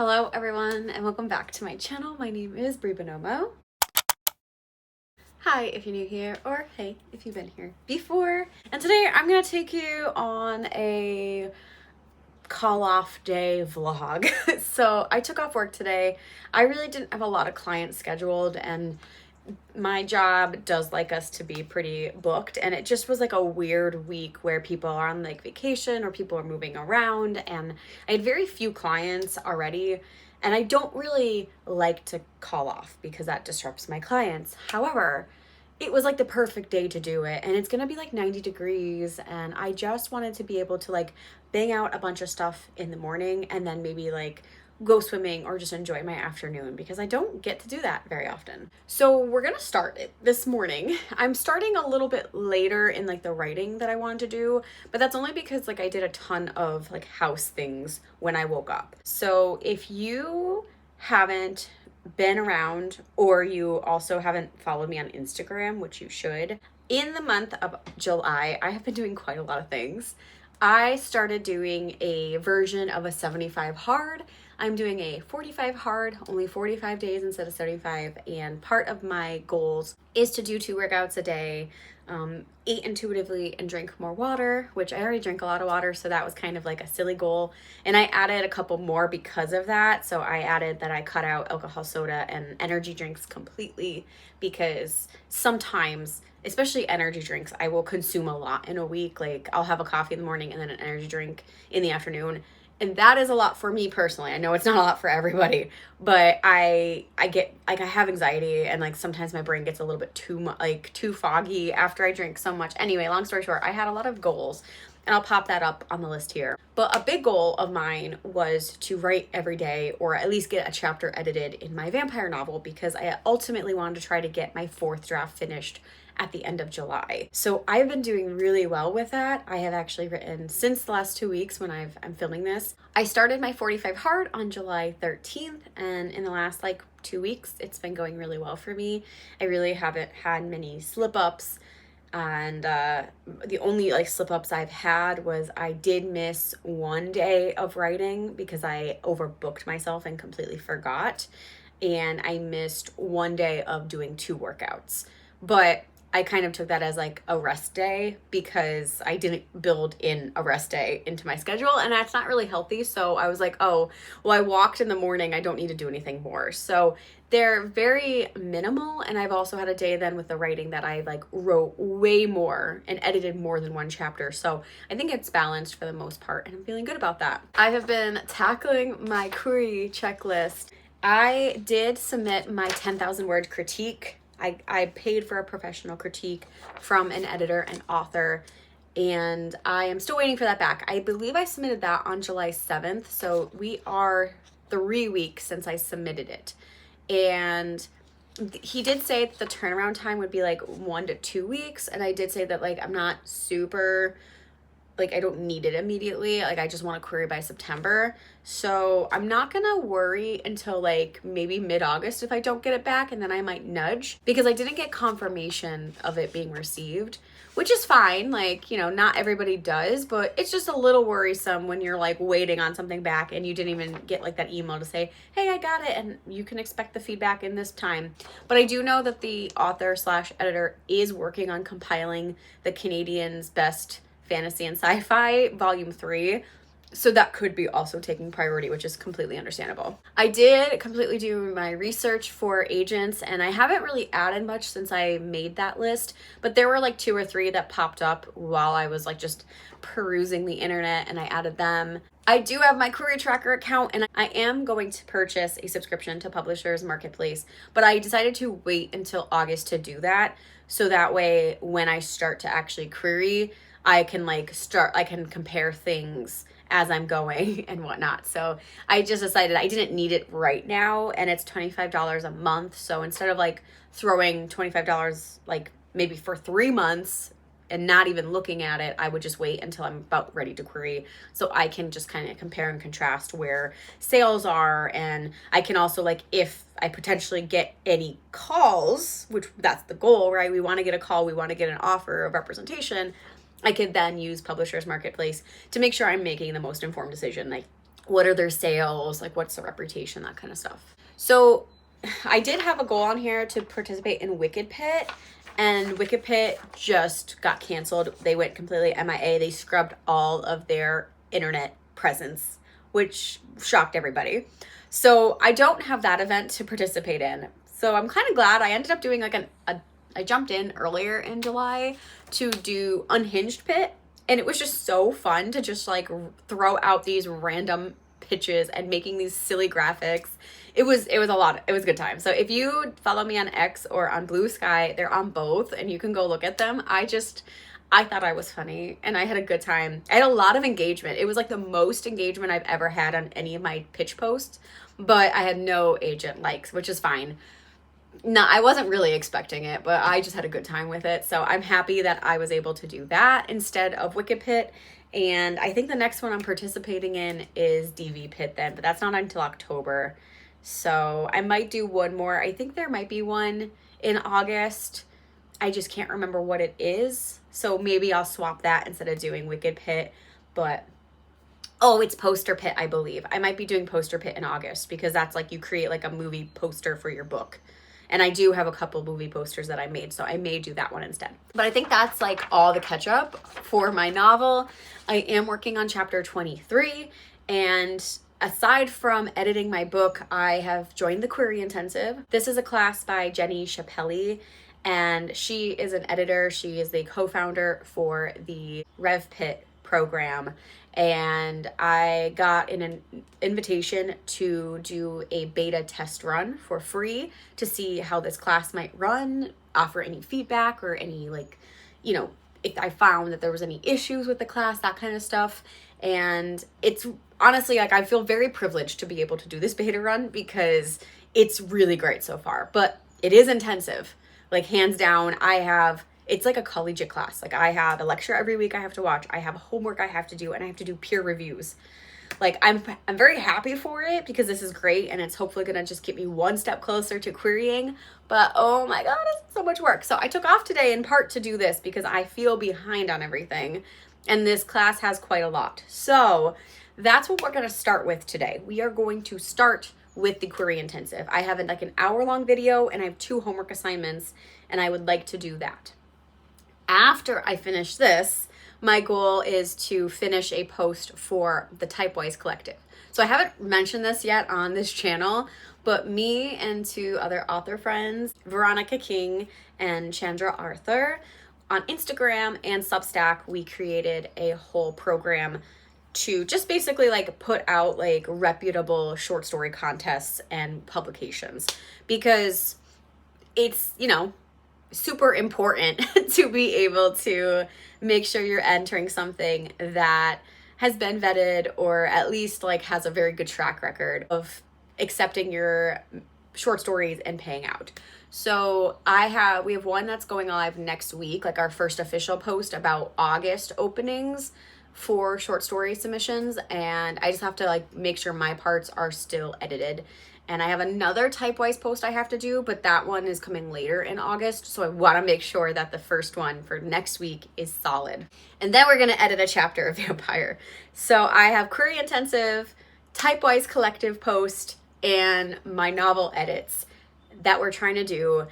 Hello everyone and welcome back to my channel. My name is Bree Buonomo. Hi if you're new here, or hey if you've been here before. And today I'm gonna take you on a call off day vlog. So I took off work today. I really didn't have a lot of clients scheduled, and my job does like us to be pretty booked, and it just was like a weird week where people are on like vacation or people are moving around, and I had very few clients already, and I don't really like to call off because that disrupts my clients. However, it was like the perfect day to do it, and it's gonna be like 90 degrees, and I just wanted to be able to like bang out a bunch of stuff in the morning and then maybe like go swimming or just enjoy my afternoon, because I don't get to do that very often. So we're gonna start it this morning. I'm starting a little bit later in like the writing that I wanted to do, but that's only because like I did a ton of like house things when I woke up. So if you haven't been around, or you also haven't followed me on Instagram, which you should, in the month of July, I have been doing quite a lot of things. I started doing a version of a 75 hard. I'm doing a 45 hard, only 45 days instead of 75. And part of my goals is to do 2 workouts a day, eat intuitively, and drink more water, which I already drink a lot of water. So that was kind of like a silly goal. And I added a couple more because of that. So I added that I cut out alcohol, soda, and energy drinks completely, because sometimes, especially energy drinks, I will consume a lot in a week. Like I'll have a coffee in the morning and then an energy drink in the afternoon. And that is a lot for me personally. I know it's not a lot for everybody, but I get like, I have anxiety, and like sometimes my brain gets a little bit too foggy after I drink so much. Anyway, long story short, I had a lot of goals, and I'll pop that up on the list here. But a big goal of mine was to write every day, or at least get a chapter edited in my vampire novel, because I ultimately wanted to try to get my 4th draft finished at the end of July. So I've been doing really well with that. I have actually written since the last 2 weeks when I'm filming this. I started my 45 hard on July 13th, and in the last like 2 weeks, it's been going really well for me. I really haven't had many slip-ups, and the only like slip-ups I've had was I did miss 1 day of writing because I overbooked myself and completely forgot, and I missed 1 day of doing 2 workouts. But I kind of took that as like a rest day, because I didn't build in a rest day into my schedule, and that's not really healthy. So I was like, oh, well, I walked in the morning, I don't need to do anything more. So they're very minimal. And I've also had a day then with the writing that I like wrote way more and edited more than 1 chapter. So I think it's balanced for the most part, and I'm feeling good about that. I have been tackling my query checklist. I did submit my 10,000 word critique. I paid for a professional critique from an editor and author, and I am still waiting for that back. I believe I submitted that on July 7th, so we are 3 weeks since I submitted it. And he did say that the turnaround time would be like 1 to 2 weeks, and I did say that like I'm not super, like I don't need it immediately. Like I just want to query by September. So I'm not gonna worry until like maybe mid-August if I don't get it back, and then I might nudge, because I didn't get confirmation of it being received, which is fine. Like, you know, not everybody does, but it's just a little worrisome when you're like waiting on something back and you didn't even get like that email to say, hey, I got it, and you can expect the feedback in this time. But I do know that the author/editor is working on compiling the Canadian's Best Fantasy and Sci-Fi Volume 3. So that could be also taking priority, which is completely understandable. I did completely do my research for agents, and I haven't really added much since I made that list, but there were like 2 or 3 that popped up while I was like just perusing the internet, and I added them. I do have my Query Tracker account, and I am going to purchase a subscription to Publishers Marketplace, but I decided to wait until August to do that. So that way, when I start to actually query, I can I can compare things as I'm going and whatnot. So I just decided I didn't need it right now, and it's $25 a month. So instead of like throwing $25 like maybe for 3 months and not even looking at it, I would just wait until I'm about ready to query, so I can just kind of compare and contrast where sales are. And I can also, like, if I potentially get any calls, which that's the goal, right? We want to get a call, we want to get an offer of representation, I could then use Publishers Marketplace to make sure I'm making the most informed decision. Like, what are their sales, like what's the reputation, that kind of stuff. So I did have a goal on here to participate in Wicked Pit, and Wicked Pit just got canceled. They went completely MIA. They scrubbed all of their internet presence, which shocked everybody. So I don't have that event to participate in. So I'm kind of glad I ended up doing like I jumped in earlier in July to do Unhinged Pit, and it was just so fun to just like throw out these random pitches and making these silly graphics. It was a lot. It was a good time. So if you follow me on X or on Blue Sky, they're on both and you can go look at them. I thought I was funny and I had a good time. I had a lot of engagement. It was like the most engagement I've ever had on any of my pitch posts, but I had no agent likes, which is fine. No, I wasn't really expecting it, but I just had a good time with it. So I'm happy that I was able to do that instead of Wicked Pit. And I think the next one I'm participating in is DV Pit then, but that's not until October. So I might do one more. I think there might be one in August. I just can't remember what it is. So maybe I'll swap that instead of doing Wicked Pit. But, oh, it's Poster Pit, I believe. I might be doing Poster Pit in August because that's like you create like a movie poster for your book. And I do have a couple movie posters that I made, so I may do that one instead. But I think that's like all the catch up for my novel. I am working on chapter 23, and aside from editing my book, I have joined the Query Intensive. This is a class by Jenny Chappelli, and she is an editor. She is the co-founder for the Rev Pit program. And I got an invitation to do a beta test run for free to see how this class might run, offer any feedback or any like, you know, if I found that there was any issues with the class, that kind of stuff. And it's honestly like I feel very privileged to be able to do this beta run because it's really great so far, but it is intensive. Like hands down, it's like a collegiate class. Like I have a lecture every week I have to watch. I have homework I have to do, and I have to do peer reviews. Like I'm very happy for it because this is great and it's hopefully going to just get me one step closer to querying. But oh my God, it's so much work. So I took off today in part to do this because I feel behind on everything. And this class has quite a lot. So that's what we're going to start with today. We are going to start with the Query Intensive. I have like an hour-long video and I have 2 homework assignments, and I would like to do that. After I finish this, my goal is to finish a post for the Typewise Collective. So I haven't mentioned this yet on this channel, but me and 2 other author friends, Veronica King and Chandra Arthur, on Instagram and Substack, we created a whole program to just basically like put out like reputable short story contests and publications, because it's, you know, super important to be able to make sure you're entering something that has been vetted or at least like has a very good track record of accepting your short stories and paying out. So we have one that's going live next week, like our first official post about August openings for short story submissions, and I just have to like make sure my parts are still edited. And I have another Typewise post I have to do, but that one is coming later in August. So I want to make sure that the first one for next week is solid. And then we're going to edit a chapter of Vampire. So I have Query Intensive, Typewise Collective post, and my novel edits that we're trying to do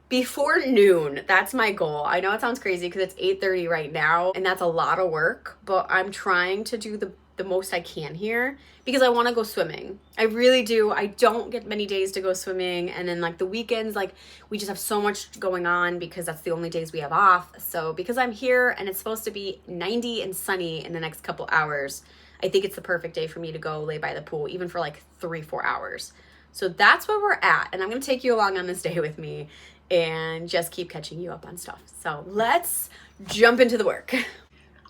before noon. That's my goal. I know it sounds crazy because it's 8:30 right now, and that's a lot of work, but I'm trying to do the most I can here because I want to go swimming. I really do. I don't get many days to go swimming, and then like the weekends, like we just have so much going on because that's the only days we have off. So because I'm here and it's supposed to be 90 and sunny in the next couple hours, I think it's the perfect day for me to go lay by the pool, even for like 3-4 hours. So that's where we're at, and I'm going to take you along on this day with me and just keep catching you up on stuff. So let's jump into the work.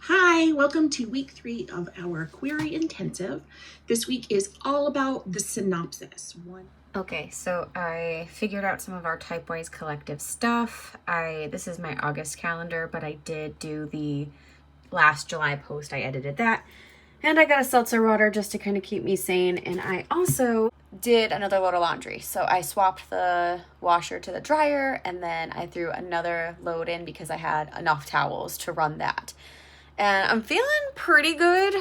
Hi, welcome to week 3 of our Query Intensive. This week is all about the synopsis. Okay, so I figured out some of our Typewise Collective stuff. This is my August calendar, but I did do the last July post. I edited that. And I got a seltzer water just to kind of keep me sane. And I also did another load of laundry. So I swapped the washer to the dryer, and then I threw another load in because I had enough towels to run that. And I'm feeling pretty good.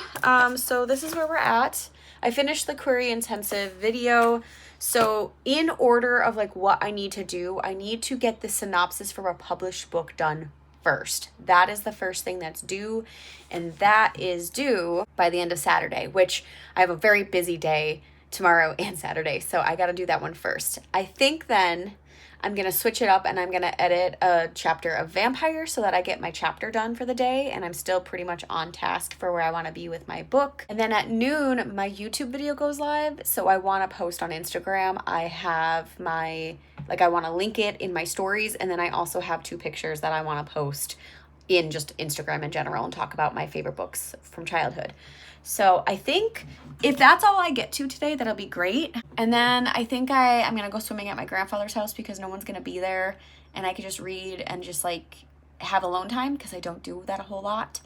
So this is where we're at. I finished the query intensive video. So in order of like what I need to do, I need to get the synopsis for a published book done first. That is the first thing that's due, and that is due by the end of Saturday, which I have a very busy day tomorrow and Saturday, so I got to do that one first. I think then I'm going to switch it up and I'm going to edit a chapter of Vampire so that I get my chapter done for the day, and I'm still pretty much on task for where I want to be with my book. And then at noon, my YouTube video goes live, so I want to post on Instagram. I have I want to link it in my stories, and then I also have 2 pictures that I want to post in just Instagram in general and talk about my favorite books from childhood. So I think if that's all I get to today, that'll be great. And then I think I'm going to go swimming at my grandfather's house because no one's going to be there, and I could just read and just like have alone time because I don't do that a whole lot.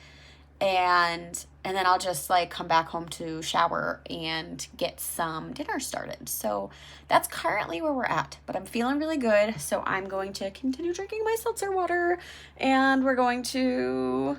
And then I'll just like come back home to shower and get some dinner started. So that's currently where we're at, but I'm feeling really good. So I'm going to continue drinking my seltzer water, and we're going to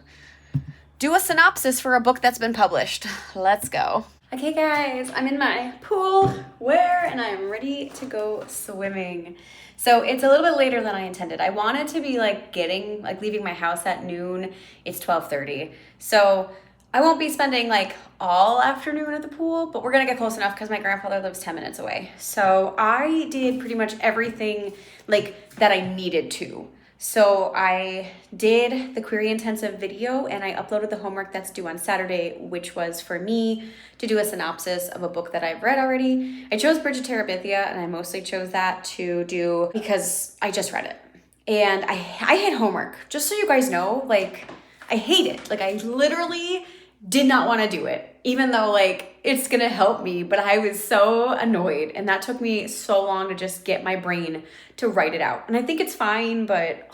do a synopsis for a book that's been published. Let's go. Okay guys, I'm in my pool and I'm ready to go swimming. So it's a little bit later than I intended. I wanted to be leaving my house at noon. It's 12:30. So I won't be spending like all afternoon at the pool, but we're gonna get close enough because my grandfather lives 10 minutes away. So I did pretty much everything like that I needed to. So I did the query intensive video and I uploaded the homework that's due on Saturday, which was for me to do a synopsis of a book that I've read already. I chose Bridget Terabithia, and I mostly chose that to do because I just read it. And I hate homework. Just so you guys know, like I hate it. Like I literally did not want to do it, even though like it's gonna help me, but I was so annoyed, and that took me so long to just get my brain to write it out. And I think it's fine, but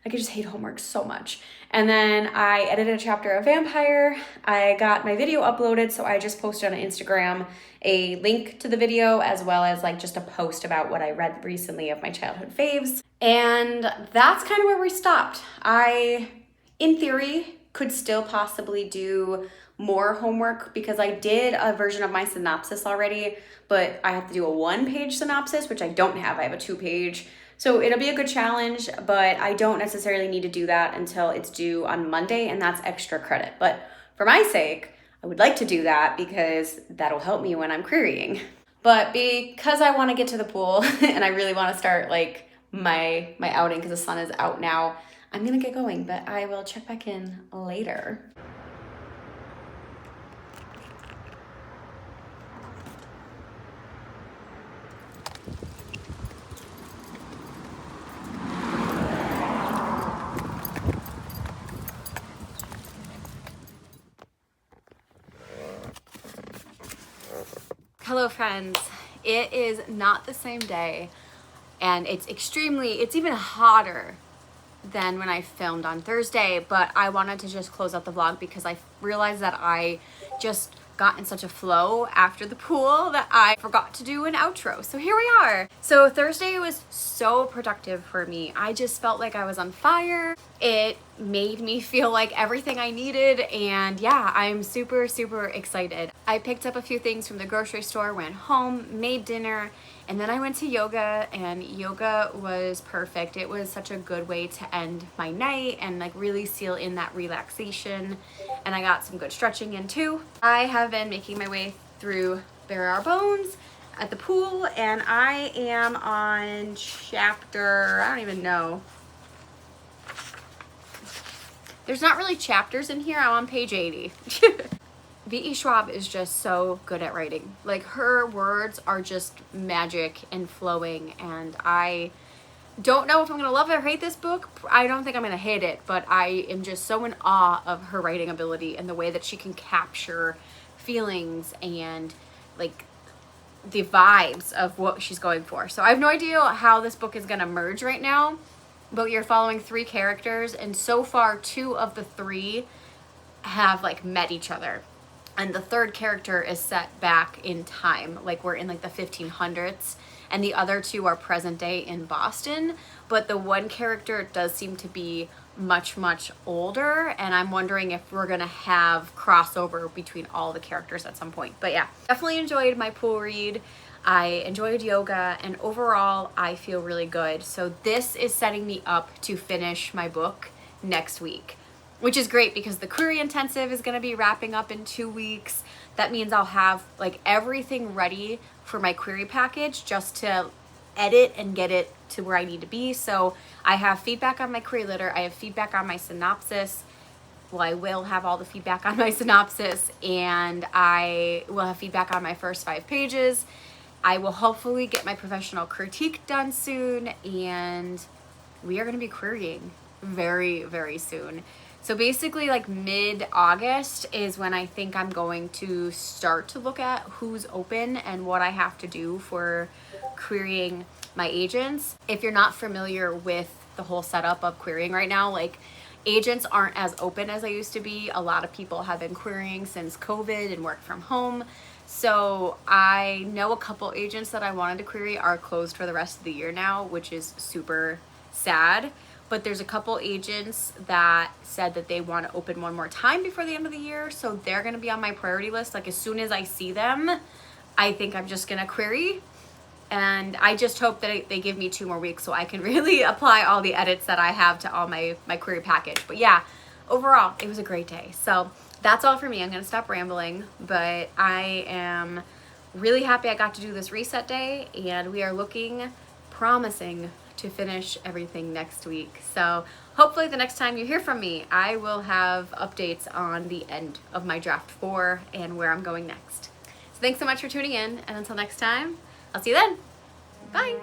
I just hate homework so much. And then I edited a chapter of Vampire. I got my video uploaded, so I just posted on Instagram a link to the video as well as like just a post about what I read recently of my childhood faves. And that's kind of where we stopped. I, in theory, could still possibly do more homework because I did a version of my synopsis already, but I have to do a 1-page synopsis, which I don't have. I have a 2-page. So it'll be a good challenge, but I don't necessarily need to do that until it's due on Monday, and that's extra credit. But for my sake, I would like to do that because that'll help me when I'm querying. But because I want to get to the pool and I really want to start like my outing because the sun is out now, I'm gonna get going, but I will check back in later. Hello friends, it is not the same day, and it's even hotter than when I filmed on Thursday, but I wanted to just close out the vlog because I realized that I just got in such a flow after the pool that I forgot to do an outro. So here we are. So Thursday was so productive for me. I just felt like I was on fire. It made me feel like everything I needed, and yeah, I'm super, super excited. I picked up a few things from the grocery store, went home, made dinner, and then I went to yoga, and yoga was perfect. It was such a good way to end my night and like really seal in that relaxation. And I got some good stretching in too. I have been making my way through Bare Our Bones at the pool, and I am on chapter, I don't even know. There's not really chapters in here. I'm on page 80. V.E. Schwab is just so good at writing. Like her words are just magic and flowing, and I don't know if I'm gonna love or hate this book. I don't think I'm gonna hate it, but I am just so in awe of her writing ability and the way that she can capture feelings and like the vibes of what she's going for. So I have no idea how this book is gonna merge right now, but you're following 3 characters, and so far 2 of the 3 have like met each other. And the 3rd character is set back in time, like we're in like the 1500s, and the other 2 are present day in Boston. But the one character does seem to be much older, and I'm wondering if we're gonna have crossover between all the characters at some point. But yeah, definitely enjoyed my pool read. I enjoyed yoga, and overall I feel really good. So this is setting me up to finish my book next week, which is great because the query intensive is going to be wrapping up in 2 weeks. That means I'll have like everything ready for my query package just to edit and get it to where I need to be. So I have feedback on my query letter, I have feedback on my synopsis. Well, I will have all the feedback on my synopsis, and I will have feedback on my first 5 pages. I will hopefully get my professional critique done soon, and we are going to be querying very soon. So basically like mid-August is when I think I'm going to start to look at who's open and what I have to do for querying my agents. If you're not familiar with the whole setup of querying right now, like agents aren't as open as they used to be. A lot of people have been querying since COVID and work from home. So I know a couple agents that I wanted to query are closed for the rest of the year now, which is super sad. But there's a couple agents that said that they want to open one more time before the end of the year. So they're going to be on my priority list. Like as soon as I see them, I think I'm just going to query. And I just hope that they give me 2 more weeks so I can really apply all the edits that I have to all my query package. But yeah, overall, it was a great day. So that's all for me. I'm going to stop rambling, but I am really happy I got to do this reset day, and we are looking promising to finish everything next week. So hopefully the next time you hear from me, I will have updates on the end of my draft 4 and where I'm going next. So thanks so much for tuning in, and until next time, I'll see you then. Bye.